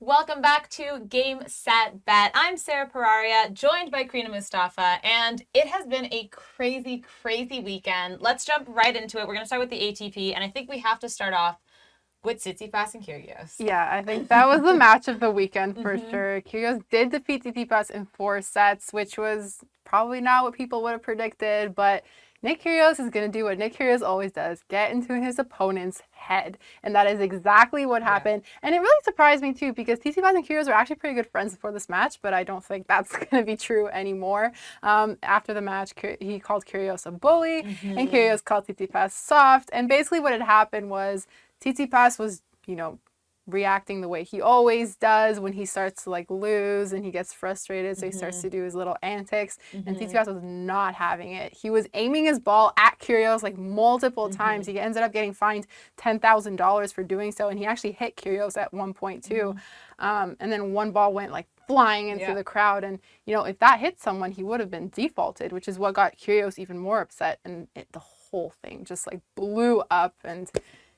Welcome back to Game, Set, Bet. I'm Sarah Pararia, joined by Crina Mustafa, and it has been a crazy, crazy weekend. Let's jump right into it. We're going to start with the ATP, and I think we have to start off with Tsitsipas and Kyrgios. Yeah, I think that was the match of the weekend for sure. Kyrgios did defeat Tsitsipas in 4 sets, which was probably not what people would have predicted, but Nick Kyrgios is going to do what Nick Kyrgios always does, get into his opponent's head. And that is exactly what happened. And it really surprised me too, because Tsitsipas and Kyrgios were actually pretty good friends before this match, but I don't think that's going to be true anymore. After the match, he called Kyrgios a bully, and Kyrgios called Tsitsipas soft. And basically what had happened was Tsitsipas was, reacting the way he always does when he starts to lose and he gets frustrated. So he starts to do his little antics. And Tsitsipas was not having it. He was aiming his ball at Kyrgios multiple times. He ended up getting fined $10,000 for doing so. And he actually hit Kyrgios at one point too. And then one ball went flying into the crowd. And, if that hit someone, he would have been defaulted, which is what got Kyrgios even more upset. And the whole thing just blew up. And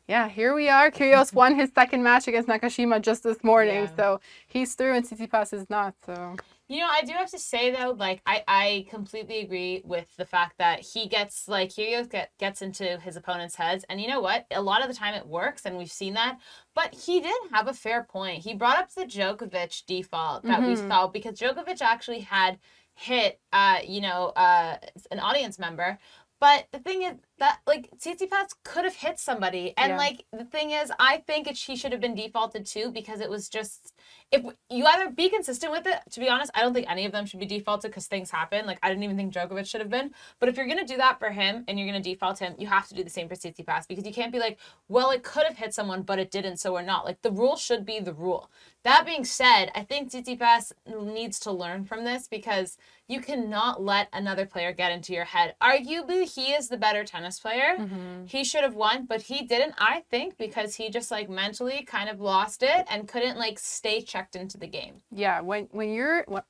yeah, here we are. Kyrgios won his second match against Nakashima just this morning. So he's through and Tsitsipas is not. So I do have to say though, I completely agree with the fact that he gets Kyrgios gets into his opponent's heads, and you know what? A lot of the time it works, and we've seen that. But he did have a fair point. He brought up the Djokovic default that we saw, because Djokovic actually had hit an audience member. But the thing is that, Tsitsipas could have hit somebody. And, the thing is, I think he should have been defaulted, too, because it was just... If you either be consistent with it, to be honest, I don't think any of them should be defaulted because things happen. I didn't even think Djokovic should have been. But if you're going to do that for him and you're going to default him, you have to do the same for Tsitsipas, because you can't be well, it could have hit someone, but it didn't, so we're not. The rule should be the rule. That being said, I think Tsitsipas needs to learn from this, because you cannot let another player get into your head. Arguably, he is the better tennis player. He should have won, but he didn't, I think, because he just mentally kind of lost it and couldn't stay checked into the game. Yeah, when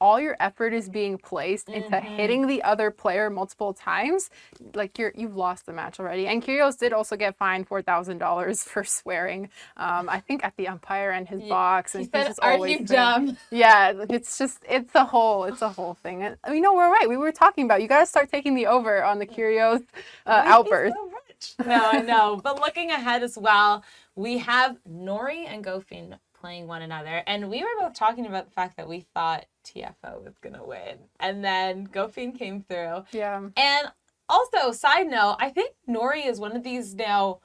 all your effort is being placed into hitting the other player multiple times, you've lost the match already. And Kyrgios did also get fined $4,000 for swearing. I think at the umpire and his box. And he said, "Are you dumb?" Yeah, it's a whole thing. And we're right. We were talking about you got to start taking the over on the Kyrgios outburst. No, I know. But looking ahead as well, we have Norrie and Goffin playing one another. And we were both talking about the fact that we thought TFO was going to win. And then Goffin came through. Yeah. And also, side note, I think Norrie is one of these now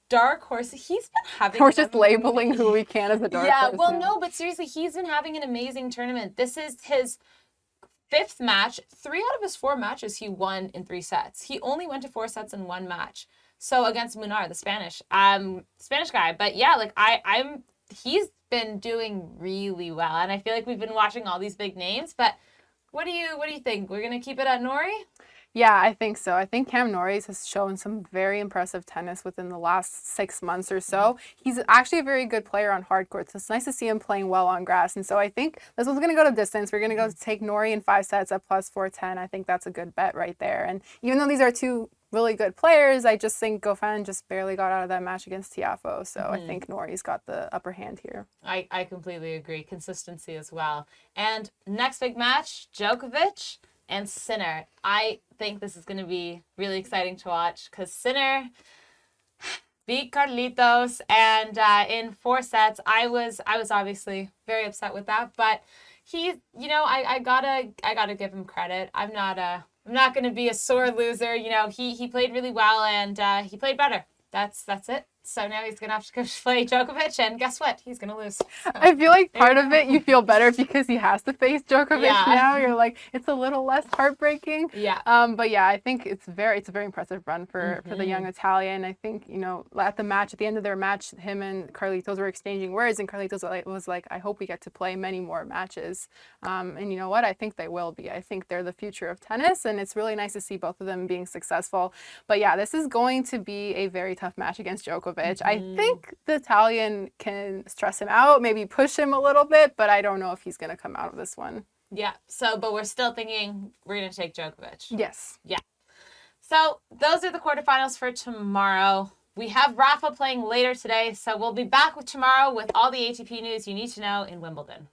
dark horses. He's been having... We're just labeling who we can as a dark horse. Yeah, well, no, but seriously, he's been having an amazing tournament. This is his 5th match. 3 out of his 4 matches he won in 3 sets. He only went to 4 sets in 1 match. So against Munar, the Spanish guy. But yeah, he's been doing really well, and I feel like we've been watching all these big names. But what do you think? We're gonna keep it at Norrie? Yeah, I think so. I think Cam Norrie has shown some very impressive tennis within the last 6 months or so. He's actually a very good player on hard courts. So it's nice to see him playing well on grass. And so I think this one's going to go to distance. We're going to go take Norrie in 5 sets at plus 410. I think that's a good bet right there. And even though these are 2 really good players, I just think Goffin just barely got out of that match against Tiafoe. So I think Norrie's got the upper hand here. I completely agree. Consistency as well. And next big match, Djokovic and Sinner. I think this is going to be really exciting to watch, because Sinner beat Carlitos, and in 4 sets. I was obviously very upset with that, but he, I gotta give him credit. I'm not going to be a sore loser. He played really well, and he played better. That's it. So now he's going to have to go play Djokovic, and guess what? He's going to lose. So, I feel like part of it, you feel better because he has to face Djokovic now. You're it's a little less heartbreaking. Yeah. But yeah, I think it's a very impressive run for the young Italian. I think, at the end of their match, him and Carlitos were exchanging words, and Carlitos was like, I hope we get to play many more matches. And you know what? I think they will be. I think they're the future of tennis, and it's really nice to see both of them being successful. But yeah, this is going to be a very tough match against Djokovic. I think the Italian can stress him out, maybe push him a little bit, but I don't know if he's going to come out of this one. Yeah. But we're still thinking we're going to take Djokovic. Yes. Yeah. So those are the quarterfinals for tomorrow. We have Rafa playing later today, so we'll be back with tomorrow with all the ATP news you need to know in Wimbledon.